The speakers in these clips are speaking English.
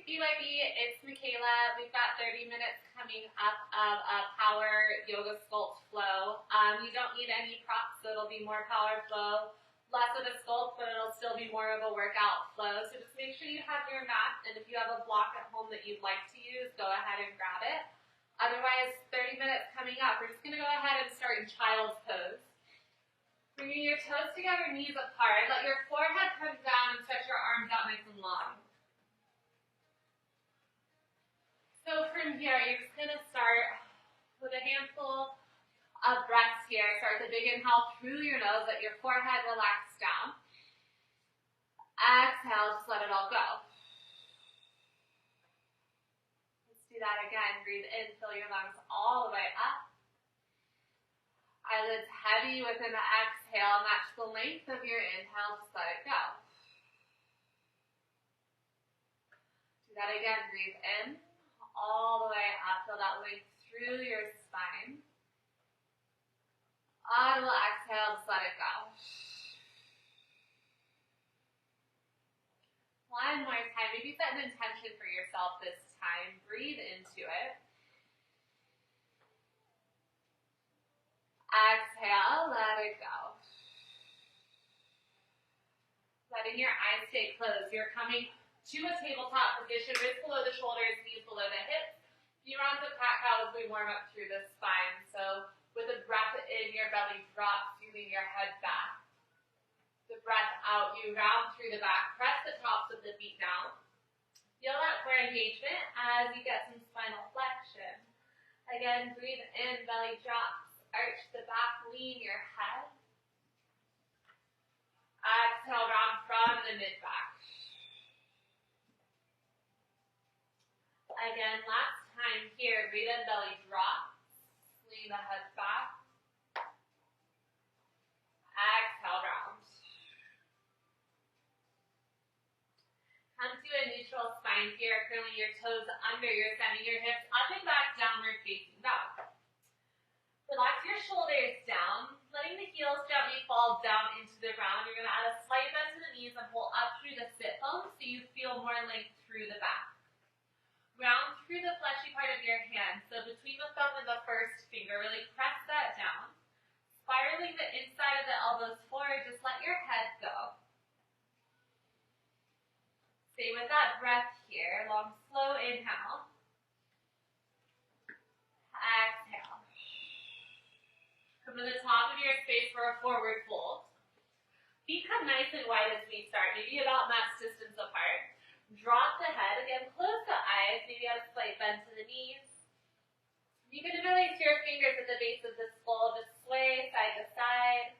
BYB, it's Michela. We've got 30 minutes coming up of a power yoga sculpt flow. You don't need any props, so it'll be more power flow, less of a sculpt, but it'll still be more of a workout flow. So just make sure you have your mat, and if you have a block at home that you'd like to use, go ahead and grab it. Otherwise, 30 minutes coming up. We're just going to go ahead and start in child's pose. Bringing your toes together, knees apart. Let your forehead come down and stretch your arms out nice and long. So from here, you're just going to start with a handful of breaths here. Start with a big inhale through your nose. Let your forehead relax down. Exhale, just let it all go. Let's do that again. Breathe in, fill your lungs all the way up. Eyelids heavy with an exhale. Match the length of your inhale. Just let it go. Do that again. Breathe in. All the way up, feel that length through your spine. Audible exhale, just let it go. One more time, maybe set an intention for yourself this time. Breathe into it. Exhale, let it go. Letting your eyes stay closed. You're coming to a tabletop position, wrists below the shoulders, knees below the hips. Few rounds of cat-cow as we warm up through the spine. So with a breath in, your belly drops, feeling your head back. The breath out, you round through the back. Press the tops of the feet down. Feel that core engagement as you get some spinal flexion. Again, breathe in, belly drops. Arch the back, lean your head. Exhale, round from the mid-back. Again, last time here, breathe in, belly drops, lean the head back. Exhale, round. Come to a neutral spine here, curling your toes under, you're sending your hips up and back, downward facing dog. Relax your shoulders down, letting the heels gently fall down into the ground. You're going to add a slight bend to the knees and pull up through the sit bones so you feel more length through the back. Round through the fleshy part of your hand, so between the thumb and the first finger, really press that down. Spiraling the inside of the elbows forward, just let your head go. Stay with that breath here, long, slow inhale. Exhale. Come to the top of your space for a forward fold. Feet come nice and wide as we start, maybe about max distance apart. Drop the head, again, close the eyes, maybe add a slight bend to the knees. You can interlace your fingers at the base of the skull, just sway side to side.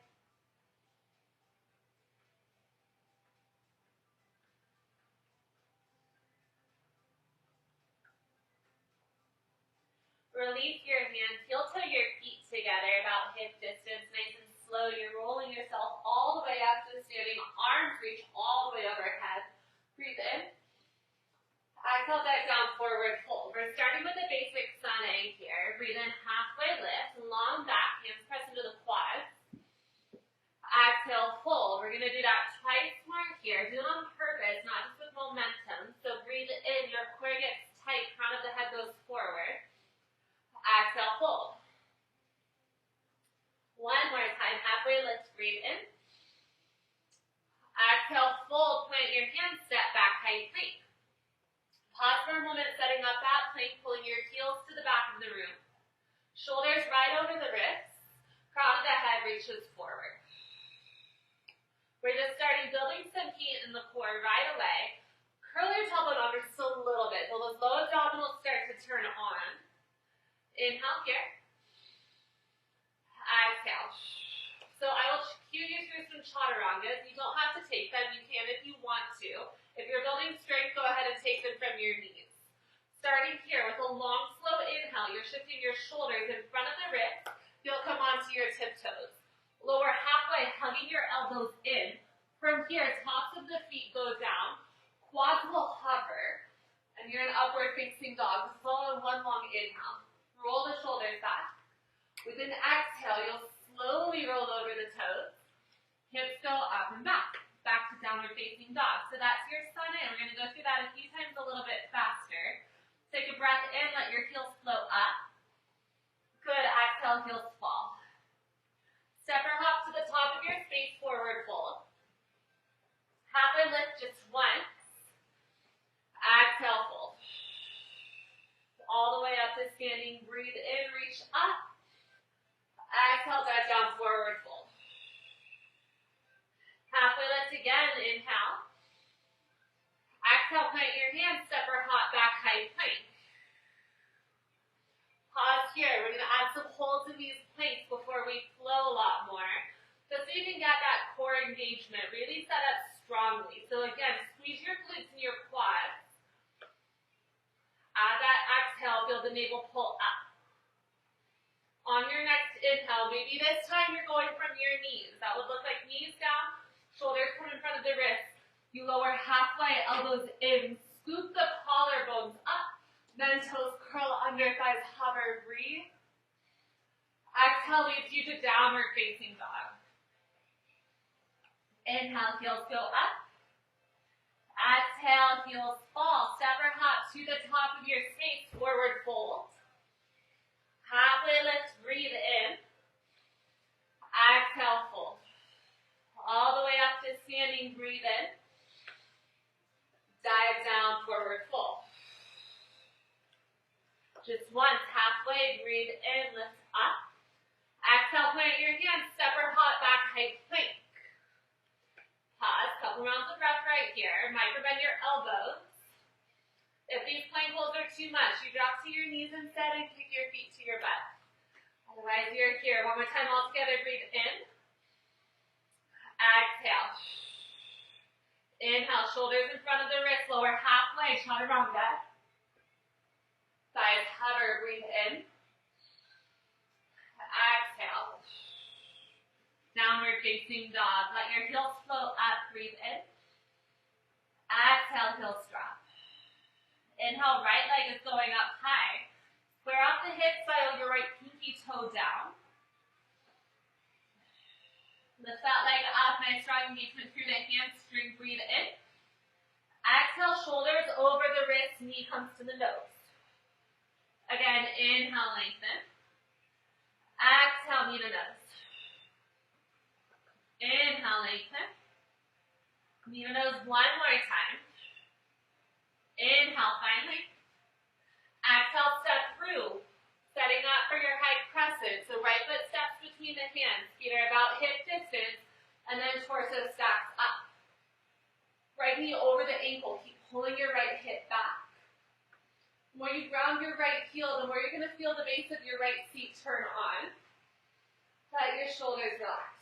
Release your hands, heel toe your feet together, about hip distance, nice and slow. You're rolling yourself all the way up to standing, arms reach all the way overhead. Breathe in. Exhale, back down, forward fold. We're starting with a basic sun A here. Breathe in, halfway lift, long back, hands press into the quads. Exhale, fold. We're going to do that twice more here. Do it on purpose, not just with momentum. So breathe in, your core gets tight, crown of the head goes forward. Exhale, fold. One more time, halfway lift, breathe in. Exhale, fold, plant your hands, step back, high plank. Pause for a moment, setting up that plank, pulling your heels to the back of the room. Shoulders right over the wrists, crown of the head reaches forward. We're just starting building some heat in the core right away. Curl your tailbone under just a little bit, so those low abdominals start to turn on. Inhale here. Exhale. So I will cue you through some chaturangas. You don't have to take them. You can if you want to. If you're building strength, go ahead and take them from your knees. Starting here with a long, slow inhale, you're shifting your shoulders in front of the wrists. You'll come onto your tiptoes. Lower halfway, hugging your elbows in. From here, tops of the feet go down. Quads will hover. And you're in upward facing dog. Just follow one long inhale. Roll the shoulders back. With an exhale, you'll slowly roll over the toes. Hips go up and back. Back to downward facing dog. So that's your sun in. We're going to go through that a few times a little bit fast. standing, breathe in, reach up. Exhale, dive down, forward fold. Halfway lift again, inhale. Exhale, plant your hands, step or hop back, high plank. Pause here. We're going to add some holds in these planks before we flow a lot more. Just so you can get that core engagement, really set up strongly. So again, squeeze your glutes and your quads. Add that exhale, feel the navel pull up. On your next inhale, maybe this time you're going from your knees. That would look like knees down, shoulders come in front of the wrists. You lower halfway, elbows in, scoop the collarbones up, then toes curl under, thighs hover, breathe. Exhale leads you to downward facing dog. Inhale, heels go up. Exhale, heels fall. Step or hop to the top of your space, forward fold. Halfway lift, breathe in. Exhale, fold. All the way up to standing, breathe in. Dive down, forward fold. Just once, halfway, breathe in, lift up. Exhale, plant your hands, step or hop back, high plank. Pause, couple rounds of breath right here. Micro-bend your elbows. If these plank holds are too much, you drop to your knees instead and kick your feet to your butt. Otherwise, you're here. One more time, all together, breathe in. Exhale. Inhale, shoulders in front of the wrist, lower halfway, chaturanga. Thighs hover, breathe in. Exhale. Downward facing dog. Let your heels float up, breathe in. Exhale, heels drop. Inhale, right leg is going up high. Square off the hips, file your right pinky toe down. Lift that leg up, nice strong engagement through the hamstring, breathe in. Exhale, shoulders over the wrist, knee comes to the nose. Again, inhale, lengthen. Exhale, knee to nose. Inhale, lengthen. Knee to nose one more time. Inhale, finally. Exhale, step through. Setting up for your high crescent. So right foot steps between the hands. Feet are about hip distance. And then torso stacks up. Right knee over the ankle. Keep pulling your right hip back. The more you ground your right heel, the more you're going to feel the base of your right seat turn on. Let your shoulders relax.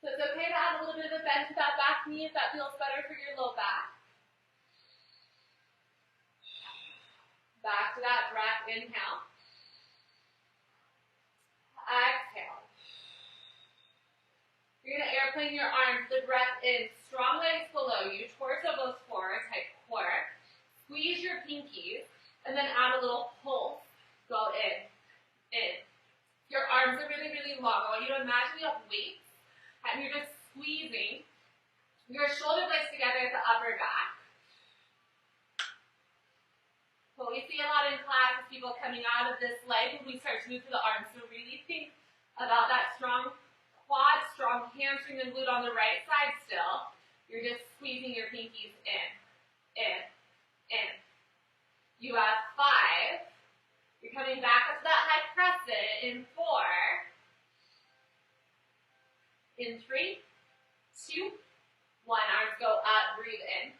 So it's okay to add a little bit of a bend to that back knee if that feels better for your low back. Back to that breath, inhale. Exhale. You're going to airplane your arms, the breath in, strong legs below you, torso goes forward, tight core. Squeeze your pinkies, and then add a little pulse. Go in, in. Your arms are really, really long. I want you to imagine you have weights, and you're just squeezing your shoulder blades together at the upper back. What we see a lot in class is people coming out of this leg when we start to move to the arms. So really think about that strong quad, strong hamstring and glute on the right side still. You're just squeezing your pinkies in, in, in. You have 5. You're coming back up to that high crescent in 4. In 3, 2, 1. Arms go up, breathe in.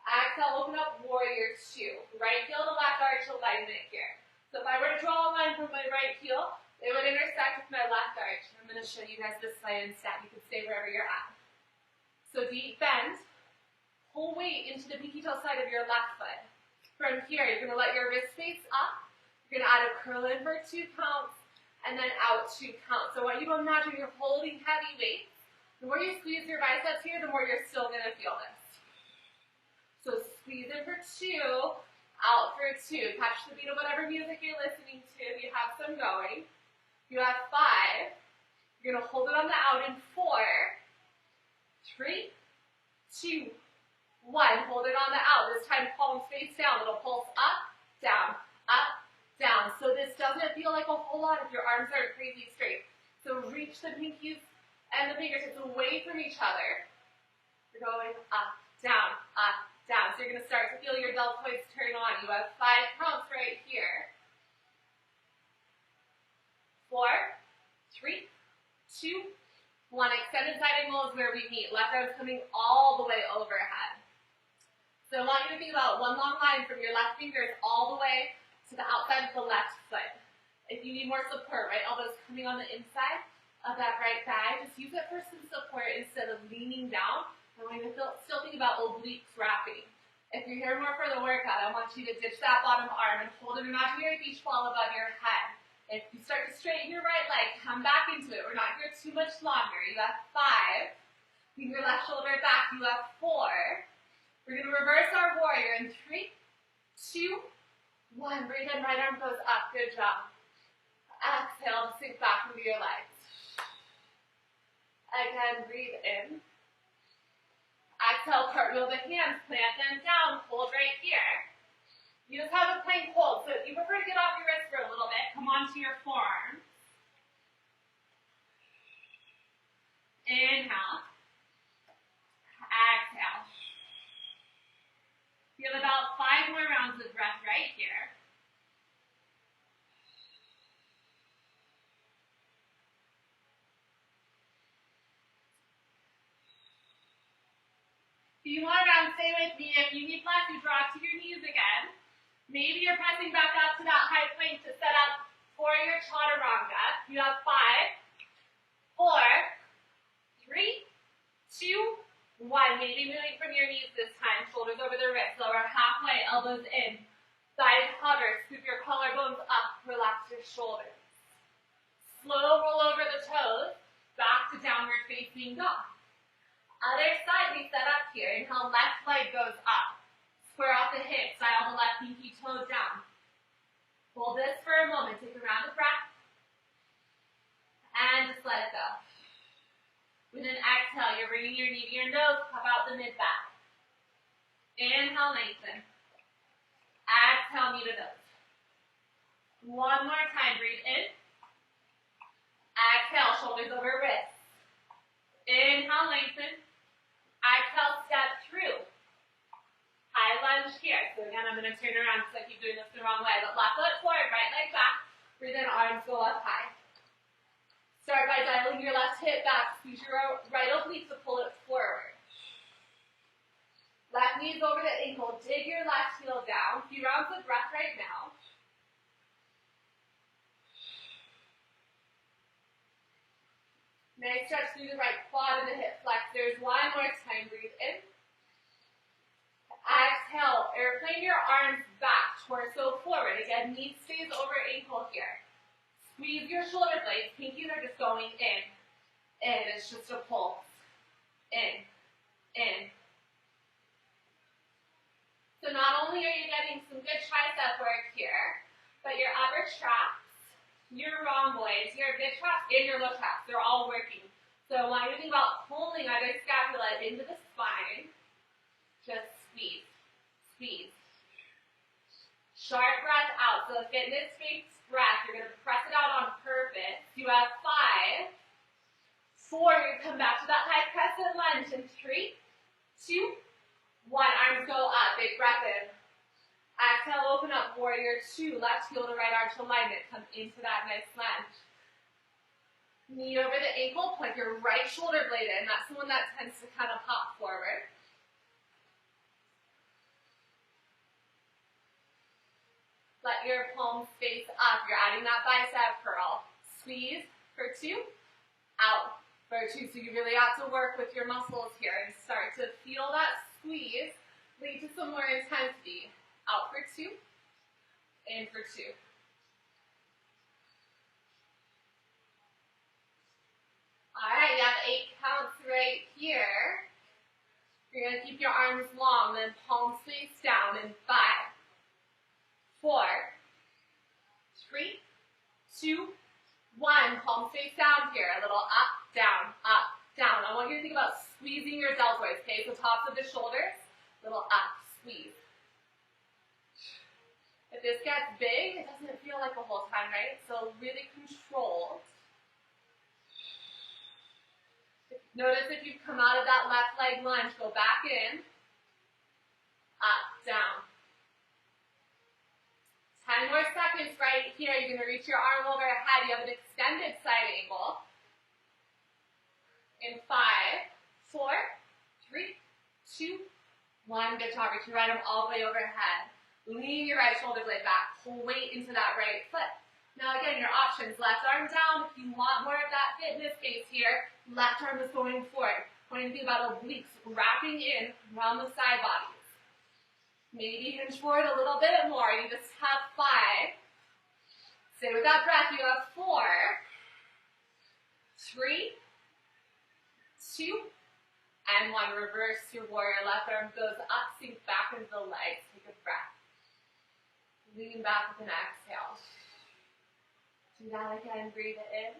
Exhale, open up, warrior 2. Right heel to left arch alignment here. So if I were to draw a line from my right heel, it would intersect with my left arch. I'm going to show you guys this slide instead. You can stay wherever you're at. So deep bend. Pull weight into the pinky toe side of your left foot. From here, you're going to let your wrist face up. You're going to add a curl in for 2 counts, and then out 2 counts. So I want you to imagine you're holding heavy weights. The more you squeeze your biceps here, the more you're still going to feel this. So squeeze in for 2, out for 2. Catch the beat of whatever music you're listening to if you have some going. You have 5. You're going to hold it on the out in 4, 3, 2, 1. Hold it on the out. This time palms face down. Little pulse up, down, up, down. So this doesn't feel like a whole lot if your arms aren't crazy straight. So reach the pinkies and the fingertips away from each other. You're going up, down, up, down. So you're going to start to feel your deltoids turn on. You have 5 counts right here. 4, 3, 2, 1. Extended side angle is where we meet. Left arm's coming all the way overhead. So I want you to think about one long line from your left fingers all the way to the outside of the left foot. If you need more support, right elbow's coming on the inside of that right thigh, just use it for some support instead of leaning down. I want you to still think about obliques wrapping. If you're here more for the workout, I want you to ditch that bottom arm and hold an imaginary beach ball above your head. If you start to straighten your right leg, come back into it. We're not here too much longer. You have 5. Bring your left shoulder back. You have 4. We're going to reverse our warrior in 3, 2, 1. Breathe in, right arm goes up. Good job. Exhale to sink back into your legs. Again, breathe in. Exhale, cartwheel the hands, plant them down, hold right here. You just have a plank hold, so if you prefer to get off your wrist for a little bit, come onto your forearms. Inhale. Exhale. You have about 5 more rounds of breath right here. If you want around, stay with me. If you need less, you draw to your knees again. Maybe you're pressing back up to that high plank to set up for your chaturanga. You have 5, 4, 3, 2, 1. Maybe moving from your knees this time. Shoulders over the wrists. Lower halfway, elbows in. Thighs hover. Scoop your collarbones up. Relax your shoulders. Slow roll over the toes. Back to downward facing dog. Other side, we set up here. Inhale, left leg goes up. Square out the hips, dial the left pinky toe down. Hold this for a moment. Take a round of breath. And just let it go. With an exhale, you're bringing your knee to your nose. Pop out the mid-back. Inhale, lengthen. Exhale, knee to nose. One more time. Breathe in. Exhale, shoulders over wrists. Inhale, lengthen. Exhale, step through. High lunge here. So again, I'm going to turn around because I keep doing this the wrong way. But left foot forward, right leg back. Breathe in, arms go up high. Start by dialing your left hip back. Squeeze your right oblique to pull it forward. Left knees over the ankle. Dig your left heel down. A few rounds of breath right now. Nice stretch through the right quad and the hip flexors. One more time. Breathe in. Exhale. Airplane your arms back. Torso forward. Again, knee stays over ankle here. Squeeze your shoulder blades. Pinkies are just going in. In. It's just a pulse. In. In. So not only are you getting some good tricep work here, but your upper traps, your rhomboids, your mid traps, and your low traps, they're all working. So when you think about pulling either scapula into the spine, just squeeze, squeeze. Sharp breath out. So fitness-based breath, you're going to press it out on purpose. You have 5, 4, you come back to that high crescent lunge in 3, 2, 1. Arms go up. Big breath in. Exhale, open up. Warrior 2. Left heel to right arch alignment. Come into that nice lunge. Knee over the ankle. Point your right shoulder blade in. That's the one that tends to kind of pop forward. Let your palms face up. You're adding that bicep curl. Squeeze for 2. Out for 2. So you really have to work with your muscles here and start to feel that squeeze. Lead to some more intensity. Out for 2. In for 2. Alright, you have 8 counts right here. You're going to keep your arms long, then palms face down in 5, 4, 3, 2, 1. Palms face down here. A little up, down, up, down. I want you to think about squeezing your deltoids, okay? So tops of the shoulders, little up, squeeze. If this gets big, it doesn't feel like the whole time, right? So really controlled. Notice if you've come out of that left leg lunge, go back in, up, down, 10 more seconds right here. You're going to reach your arm overhead. You have an extended side angle. In 5, 4, 3, 2, 1. Good job. Reach your right arm all the way overhead. Lean your right shoulder blade back. Pull weight into that right foot. Now again, your options. Left arm down. If you want more of that fitness face here, left arm is going forward. When you think about obliques wrapping in around the side bodies. Maybe hinge forward a little bit more. You just have 5. Stay with that breath. You have 4, 3, 2, and 1. Reverse your warrior. Left arm goes up, sink back into the legs. Take a breath. Lean back with an exhale. Do that again. Breathe it in.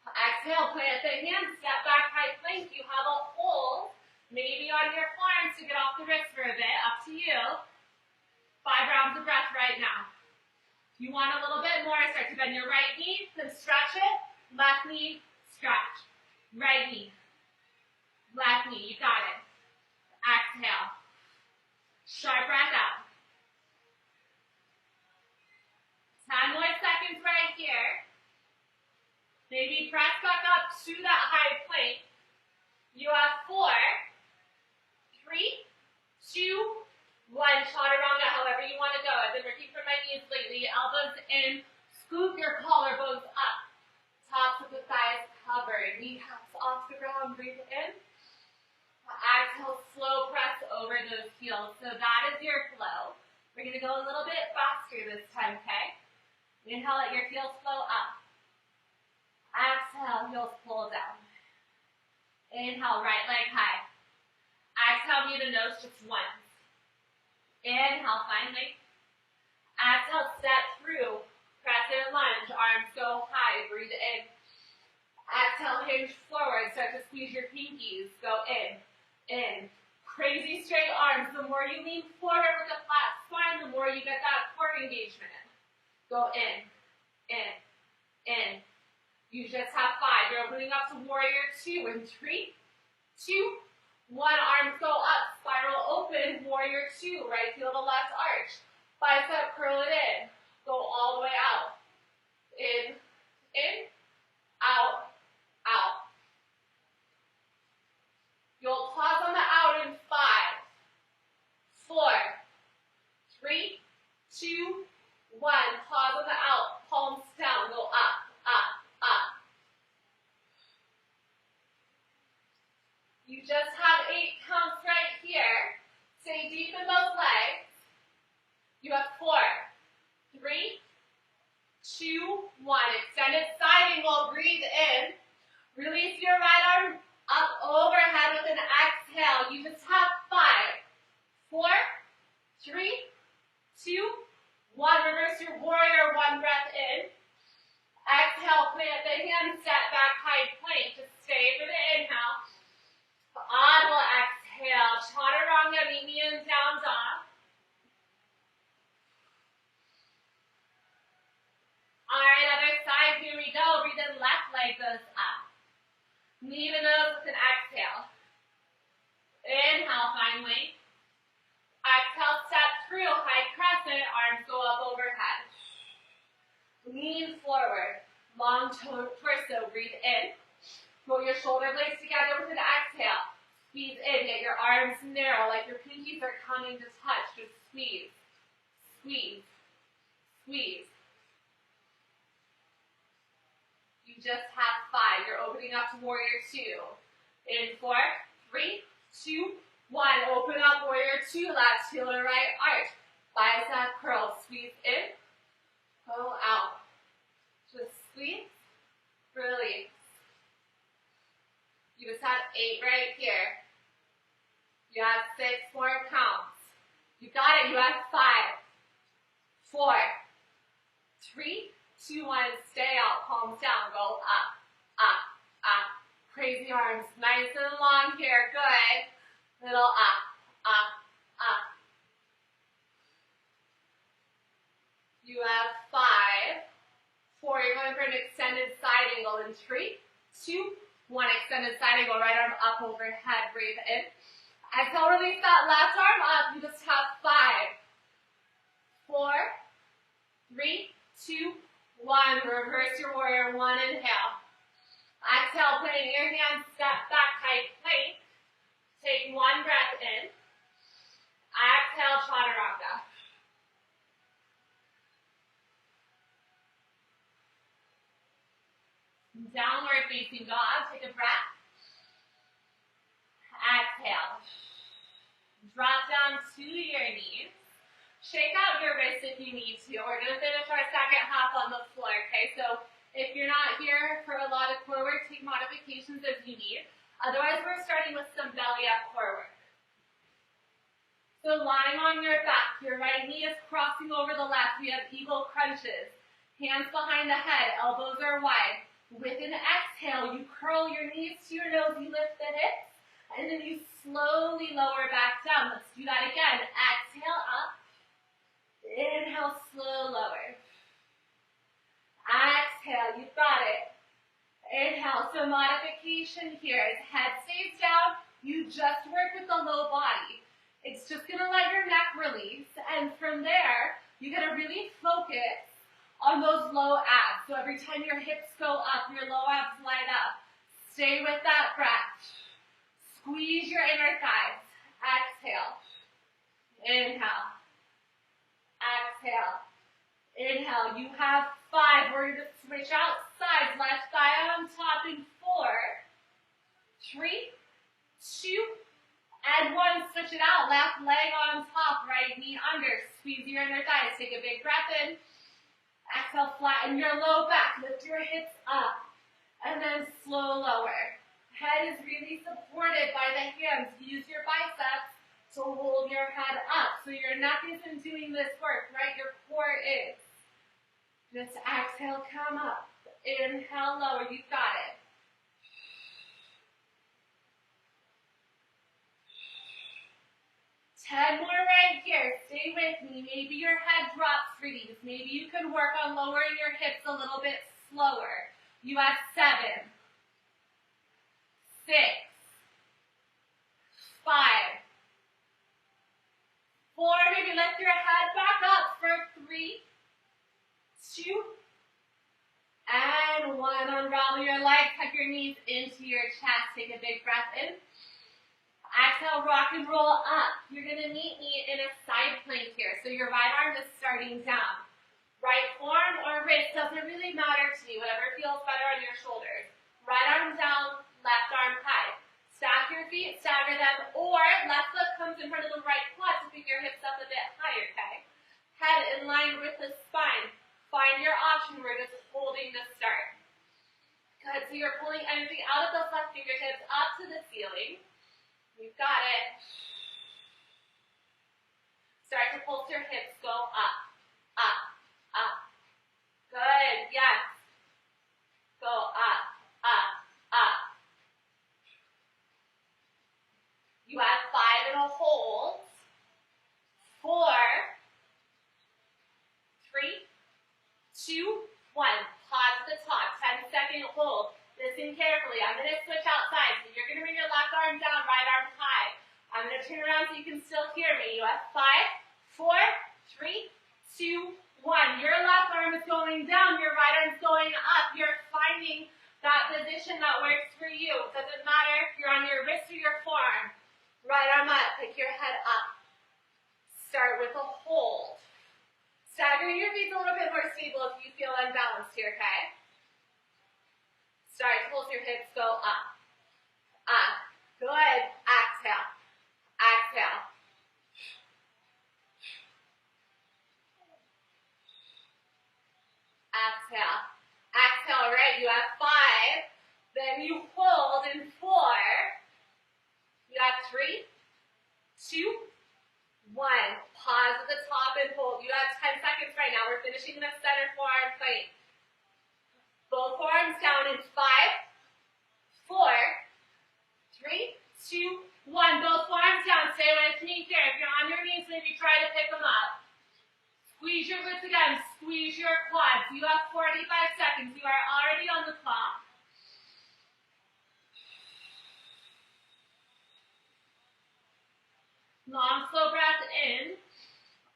Exhale, plant the hands, step back, high plank. You have a hold, maybe on your forearms to get off the wrist for a bit, up to you. 5 rounds of breath right now. If you want a little bit more, start to bend your right knee, then stretch it. Left knee, stretch. Right knee. Left knee, you got it. Exhale. Sharp breath out. 10 more seconds right here. Maybe press back up to that high plank. You have 4, 3, 2, 1. Chaturanga, however you want to go. I've been working from my knees lately. Elbows in. Scoop your collarbones up. Tops of the thighs covered. Kneecaps off the ground. Breathe in. Exhale, slow press over those heels. So that is your flow. We're going to go a little bit faster this time, okay? Inhale, let your heels flow up. Exhale, heels pull down. Inhale, right leg high. Exhale, knee to nose just once. Inhale, finally. Exhale, step through. Crescent lunge, arms go high. Breathe in. Exhale, hinge forward. Start to squeeze your pinkies. Go in. In. Crazy straight arms. The more you lean forward with a flat spine, the more you get that core engagement. Go in. In. In. You just have 5. You're opening up to warrior 2 in 3, 2, 1. Arms go up. Spiral open. Warrior 2. Right heel to left arch. Bicep curl it in. Go all the way out. In. Out. Out. You'll pause on the out in 5, 4, 3, 2, 1. Pause on the out. Palms down. Go up. Up. Up. You just have 8 counts right here. Stay deep in those legs. You have 4, 3, 2, 1. Extended side angle. Breathe in. Release your right arm up overhead with an exhale. You just have 5, 4, 3, 2, 1. Reverse your warrior. 1 breath in. Exhale, plant the hands, step back, high plank. Just stay for the inhale. Audible exhale. Chaturanga, meet me in down dog. Alright, other side, here we go. Breathe in, left leg goes up. Knee to nose with an exhale. Inhale, finally. Exhale, step through, high crescent, arms go up overhead. Lean forward, long torso, breathe in. Pull your shoulder blades together with an exhale. Squeeze in, get your arms narrow, like your pinkies are coming to touch. Just squeeze, squeeze, squeeze. You just have 5. You're opening up to warrior 2. In 4, 3, 2, 1. Open up warrior 2, left heel to right arch. Bicep curl, squeeze in. Go out. Just squeeze, release. You just have 8 right here. You have 6 more counts. You got it. You have 5, 4, 3, 2, 1. Stay out. Palms down. Go up, up, up. Crazy arms. Nice and long here. Good. Little up, up, up. You have 5, 4. You're going for an extended side angle in 3, 2, 1. Extended side angle. Right arm up overhead. Breathe in. Exhale, release that left arm up. You just have 5, 4, 3, 2, 1. Reverse your warrior one. Inhale. Exhale, putting your hands step back, tight plank. Take one breath in. Exhale, chaturanga. Downward facing dog. Take a breath. Exhale. Drop down to your knees. Shake out your wrists if you need to. We're going to finish our second half on the floor, okay? So if you're not here for a lot of core work, take modifications as you need. Otherwise, we're starting with some belly up core work. So lying on your back, your right knee is crossing over the left. We have eagle crunches. Hands behind the head, elbows are wide. With an exhale, you curl your knees to your nose, you lift the hips, and then you slowly lower back down. Let's do that again. Exhale up. Inhale, slow lower. Exhale, you've got it. Inhale, so modification here is head stays down. You just work with the low body. It's just going to let your neck release, and from there, you're going to really focus on those low abs. So every time your hips go up, your low abs light up. Stay with that breath. Squeeze your inner thighs. Exhale. Inhale. Exhale. Inhale. You have 5. We're going to switch out sides. Left thigh on top in 4, 3, 2, and 1. Switch it out. Left leg on top. Right knee under. Squeeze your inner thighs. Take a big breath in. Exhale, flatten your low back. Lift your hips up. And then slow lower. Head is really supported by the hands. Use your biceps to hold your head up. So your neck isn't doing this work, right? Your core is. Just exhale, come up. Inhale, lower. You've got it. Ten more right here. Stay with me. Maybe your head drops for these. Maybe you can work on lowering your hips a little bit slower. You have 7, 6, 5, 4. Maybe lift your head back up for 3, 2, and 1. Unravel your legs. Tuck your knees into your chest. Take a big breath in. Exhale, rock and roll up. You're going to meet me in a side plank here. So your right arm is starting down. Right forearm or wrist doesn't really matter to me. Whatever feels better on your shoulders. Right arm down, left arm high. Stack your feet, stagger them, or left foot comes in front of the right quad to pick your hips up a bit higher, okay? Head in line with the spine. Find your option. We're just holding the start. Good. So you're pulling energy out of those left fingertips up to the ceiling. You've got it. Start to pulse your hips. Go up, up, up. Good. Yes. Go up, up, up. You have 5 in a hold. 4, 3, 2, 1. Pause at the top. 10-second hold. Listen carefully. I'm going to switch out sides. So you're going to bring your left arm down, right arm high. I'm going to turn around so you can still hear me. You have 5, 4, 3, 2, 1. Your left arm is going down. Your right arm is going up. You're finding that position that works for you. Doesn't matter if you're on your wrist or your forearm. Right arm up. Pick your head up. Start with a hold. Staggering your feet a little bit more stable if you feel unbalanced here, okay? Start to pulse your hips, go up, up. Good. Exhale, exhale. Exhale, exhale. All right, you have 5. Then you hold in 4. You have 3, 2, 1. Pause at the top and hold. You have 10 seconds right now. We're finishing the center forearm plank. Both forearms down in 5, 4, 3, 2, 1. Both forearms down. Stay with me here. If you're on your knees, maybe try to pick them up. Squeeze your glutes again. Squeeze your quads. You have 45 seconds. You are already on the clock. Long, slow breath in.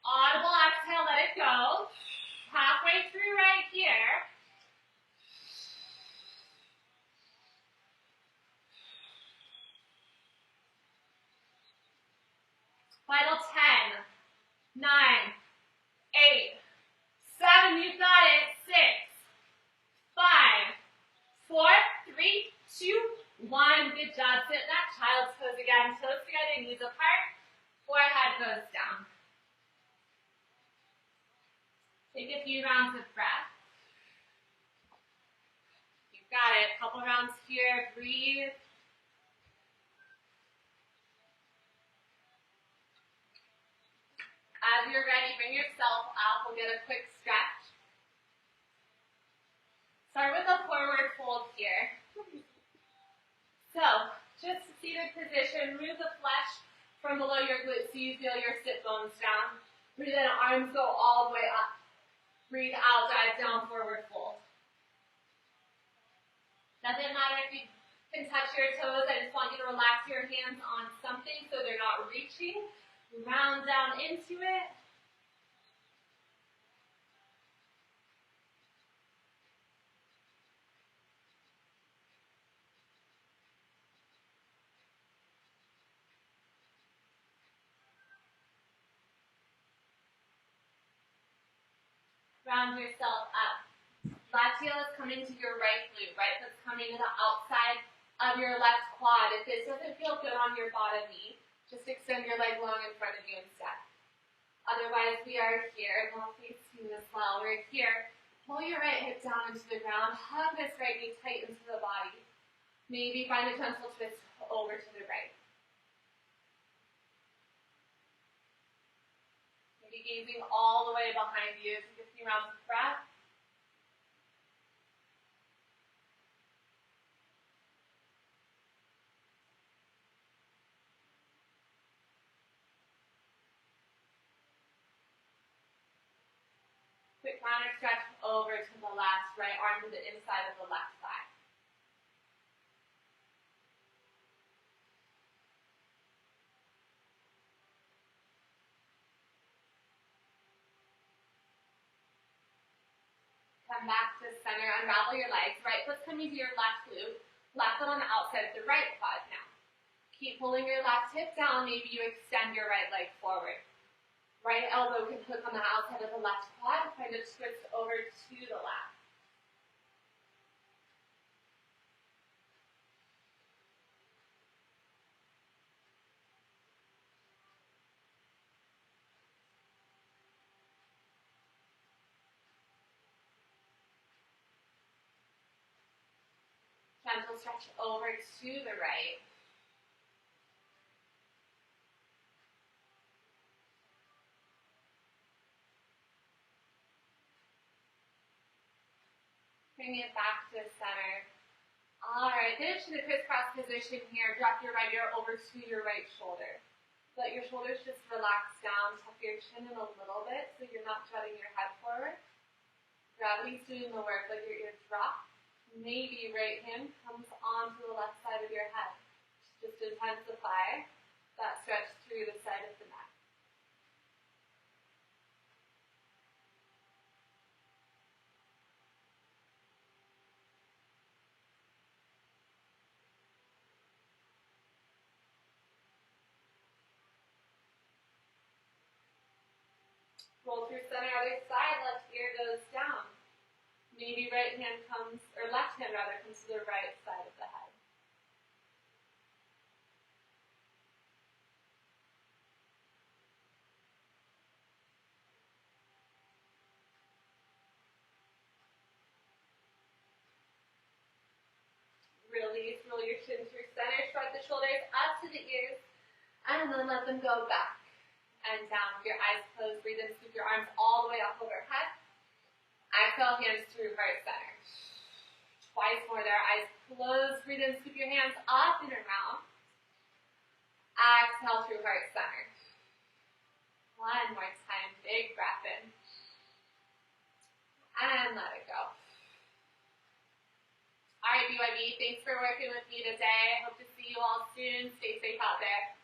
Audible exhale. Let it Final 10, 9, 8, 7, you got it. 6, 5, 4, 3, 2, 1. Good job. Sit in that child's pose again. Toes together, knees apart. Forehead goes down. Take a few rounds of breath. You've got it. Couple rounds here. Breathe. As you're ready, bring yourself up. We'll get a quick stretch. Start with a forward fold here. So, just seated position. Move the flesh from below your glutes so you feel your sit bones down. Breathe in, arms go all the way up. Breathe out, dive down, forward fold. Doesn't matter if you can touch your toes. I just want you to relax your hands on something so they're not reaching. Round down into it. Round yourself up. Left heel is coming to your right glute. Right foot's coming to the outside of your left quad. If this doesn't feel good on your bottom knee, just extend your leg long in front of you instead. Otherwise, we are here. We'll face you as well. We're here. Pull your right hip down into the ground. Hug this right knee tight into the body. Maybe find a gentle twist over to the right. Maybe gazing all the way behind you. Take a few rounds of breath. Quick counter stretch over to the left, right arm to the inside of the left thigh. Come back to center, unravel your legs. Right foot's coming to your left glute, left foot on the outside of the right quad now. Keep pulling your left hip down, maybe you extend your right leg forward. Right elbow can hook on the outside of the left quad, find a twist over to the left. Gentle stretch over to the right. Bring it back to center. All right, finish in the crisscross position here. Drop your right ear over to your right shoulder. Let your shoulders just relax down. Tuck your chin in a little bit so you're not jutting your head forward. Gravity's doing the work. Let your ear drop. Maybe right hand comes onto the left side of your head. Just intensify that stretch through the side of the neck. Roll through center, other side, left ear goes down. Maybe right hand comes, or left hand rather, comes to the right side of the head. Release, roll your chin through center, shrug the shoulders up to the ears, and then let them go back and down. With your eyes closed, breathe in, scoop your arms all the way up overhead. Exhale, hands through heart center. Twice more there, eyes closed, breathe in, scoop your hands up and around. Exhale through heart center. One more time, big breath in. And let it go. All right, BYB, thanks for working with me today. Hope to see you all soon. Stay safe out there.